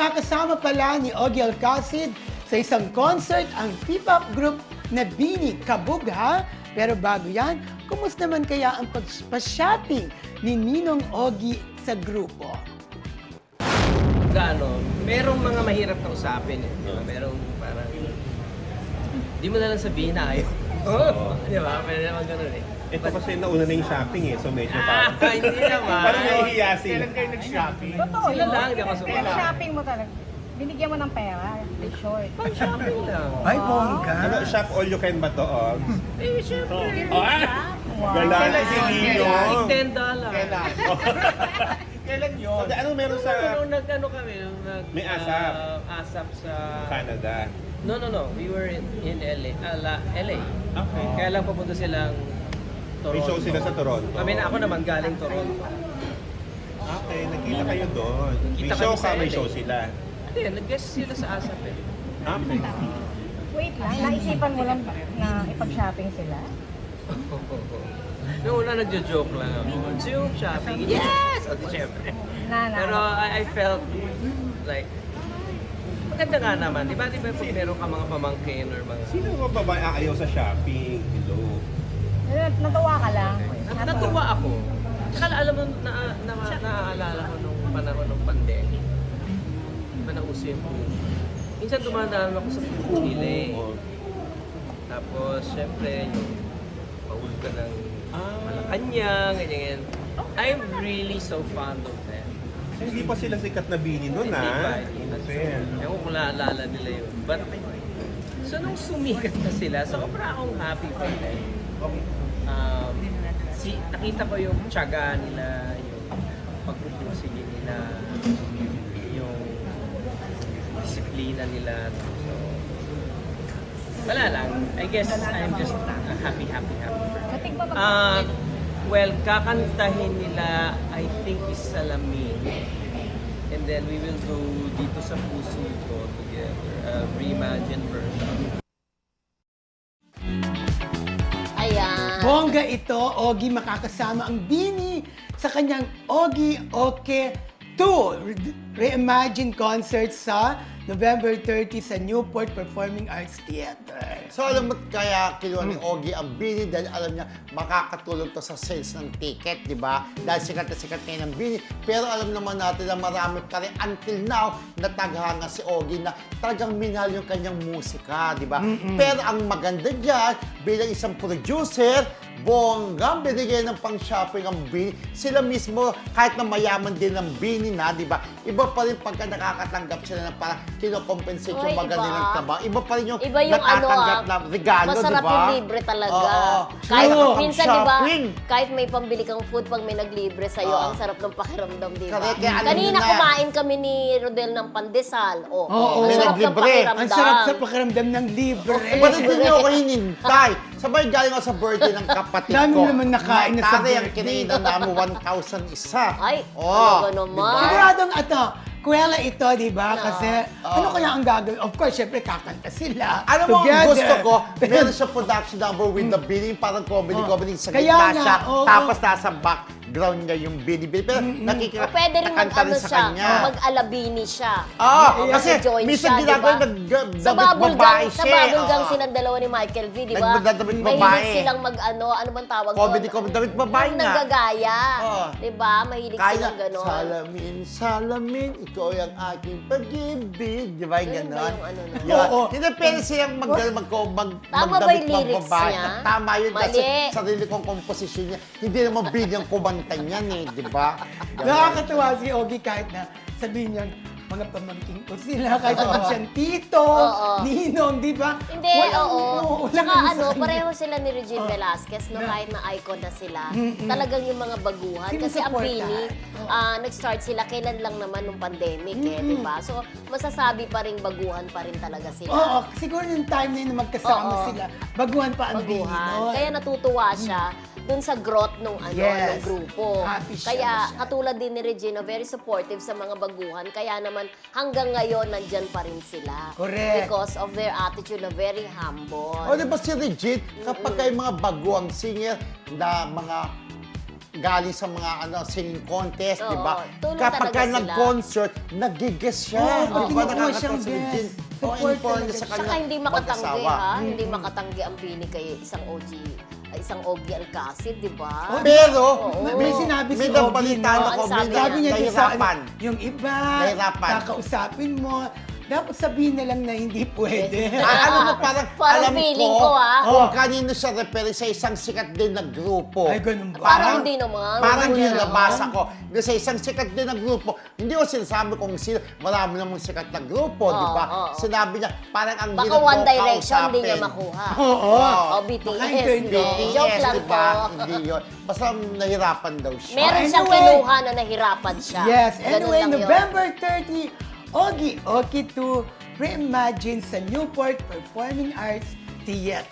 makakasama pala ni Ogie Alcacid sa isang concert ang P-pop group na Bini Kabugha. Pero bago yan, kumusta naman kaya ang pag-shopping ni Ninong Ogie sa grupo? Merong mga mahirap na usapin eh. Merong parang, di mo na lang sabihin na ayaw. Di ba? Pwede naman ganun eh. Ito kasi nauna na yung shopping eh, so medyo parang... Hindi naman. Parang nahihiya sila. Kailan kayo nag-shopping? Totoo Sila yun. lang, di ako Kaya sumama. shopping mo talaga. Binigyan mo ng pera, may short. Shopping lang. Ay, bongga. Ano, shop all you can ba to, Og? Eh, syempre. Galante si Nino. $10. Kailan? Kailan yun? Ano meron sa Nung nag-ano kami, nung May ASAP. ASAP sa... Canada? No. We were in LA. LA. Okay. Kaya lang papunta silang Toronto. May show sila sa Toronto. Ako naman galing Toronto. Okay, nakita kayo doon. May Kita show kami sa ka, may LA. show sila. Hindi, nag-guest sila sa ASAP eh. Okay. Wait lang, naisipan mo lang na ipag-shopping sila? Noong una nagjo-joke lang ako. So yung shopping, yes! O di syempre. Pero I felt like, maganda nga naman. Di ba pag meron ka mga pamangkin or mga... Sino ba babae aayaw sa shopping? Hello. Natawa ka lang. Natuwa ako. Tsaka alam mo, naaalala ko nung panahon ng pandemic. Manauso yung food. Minsan dumadaan ako sa food nila eh. Tapos, syempre, yung pauwi ka ng Malacanang, ganyan. I'm really so fond of them. Hindi pa sila sikat na Bini noon, Hindi pa, ha? hindi pa. Innocent. Ewan ko naalala nila yun. But, so nung sumikat na sila, sobra akong happy for them. Nakita ko yung tiyaga nila, yung pagpupursige nila, yung disiplina nila. So, wala lang. I guess I'm just happy. Kating ba mag- Well, kakantahin nila, I think, is Salamin. And then we will go dito sa Puso Ko together, a reimagined version. Ayan. Bongga ito, Ogie makakasama ang Bini sa kanyang Ogie Oke 2 Reimagine concert sa November 30 sa Newport Performing Arts Theater. So alam mo kaya kinuha ni Ogie ang Bini dahil alam niya makakatulong to sa sales ng ticket, di ba? Dahil sikat na sikat ngayon ang Bini. Pero alam naman natin na marami pa rin until now na taghanga si Ogie na talagang minahal yung kanyang musika, di ba? Pero ang maganda dyan, bilang isang producer, bonggang binigay ng pang-shopping ang Bini. Sila mismo, kahit na mayaman din ang Bini na, di ba? Iba pa rin pagka nakakatanggap sila na parang kinocompensate yung Oy, mga iba. nilang trabaho. Iba pa rin yung Iba yung natatanggap na regalo, di ba? masarap yung libre talaga. Oo. Kahit True. minsan, di ba, Shopping. kahit may pambili kang food, pag may naglibre sa'yo, Oo. ang sarap ng pakiramdam, di ba? Correct. Kaya alam Kanina mo na. kumain kami ni Rodel ng pandesal. Oo. Ang May sarap ng naglibre. pakiramdam. Ang sarap sa pakiramdam ng libre. Ba't hindi niyo ako hinintay? Sabay galing ako sa birthday ng kapatid ko. Dami naman nakain na sa Matari ang birthday. kinainan namin 1,000 isa. Ay, Oh, talaga naman. Siguradong kuwela ito, di ba? No. Kasi ano kaya ang gagawin? Of course, syempre kakanta sila Alam mo, ang together. gusto ko, Pero- meron siya production number with the Bini, parang comedy sa Kaya gitna nga, siya, oo. tapos nasa background niya yung Bini. Pero nakikita, O pwede rin nakanta rin sa kanya. mag-alabini siya. Kasi Mag-join minsan siya, ginagawa di ba? yung Sa babae Sa siya. bubblegum Oo. silang dalawa ni Michael V, di ba? Nagdadamit babae. Mahilig silang ano bang tawag Comedy, doon? damit babae Yung nga. nanggagaya. Oo. Di ba? Mahilig Kaya, silang gano'n. salamin, ikaw yung aking pag-ibig. Di ba yung Ganun ba gano'n? yung ano nun? Yun. Oo. Hindi pwede silang Tama ba yung lyrics babae. niya? Tama yun kasi Mali. sarili kong komposisyon niya. Hindi naman bilyang kumanta niyan eh, di ba? Ganun. Nakakatuwa si Ogie kahit na sabihin niya, mga pamangking ko sila, kahit sabihin siyang tito, Oo. ninong, di ba? Hindi, oo. walang Tsaka sa ano, kanya. pareho sila ni Regine Oo. Velasquez, no, Na- kahit na icon na sila. Talagang yung mga baguhan. Kasi ang Sinusuportahan. Bini, nag-start sila kailan lang naman nung pandemic eh, di ba? So, masasabi pa rin baguhan pa rin talaga sila. Oo, siguro yung time na yun na magkasama Oo. sila, baguhan pa ang Bini, Baguhan. no? Kaya natutuwa siya dun sa growth nung Yes. nung grupo. Happy siya Kaya masyado. katulad din ni Regina, very supportive sa mga baguhan. Kaya naman hanggang ngayon nandyan pa rin sila. Correct. Because of their attitude na very humble. O di ba si Regine, kapag kayo mga baguang singer na mga galing sa mga singing contest, Oo, di ba? tulong Kapag talaga ka sila. nag-concert, nag-guest siya. Oo, di ba? kinukuha siyang Nakakatawa si guest. Regine. Support Oo, in fairness talaga sa siya. kanya Saka hindi makatanggi mag-asawa. ha, hindi makatanggi ang Bini kay isang Ogie Alcacid, di ba? Pero, Oo. May sinabi si may Ogie, nabalitaan no? ako, Ang sabi Sabi niya din sa nahirapan. yung iba, Nahirapan. kakausapin mo, dapat sabihin na lang na hindi pwede. Alam mo, parang Parang alam feeling ko, ko, ah. kung kanino siya refer sa isang sikat din na grupo. Ay, ganun ba? Parang hindi naman. Parang Hindi yun naman. nabasa ko. Sa isang sikat din na grupo, hindi ko sinasabi kung sino, marami namang sikat na grupo, di ba? oo. Sinabi niya, parang ang Baka hirap One ko Direction hindi niya kausapin. makuha. Oo. O BTS. Baka hindi. hindi. Joke lang di ba? po. Hindi yun. Basta nahirapan daw siya. Meron siyang Anyway. kinuha na nahirapan siya. Yes, Ganun anyway, lang yun. November 30, Ogie Okie 2 Reimagine sa Newport Performing Arts Theater.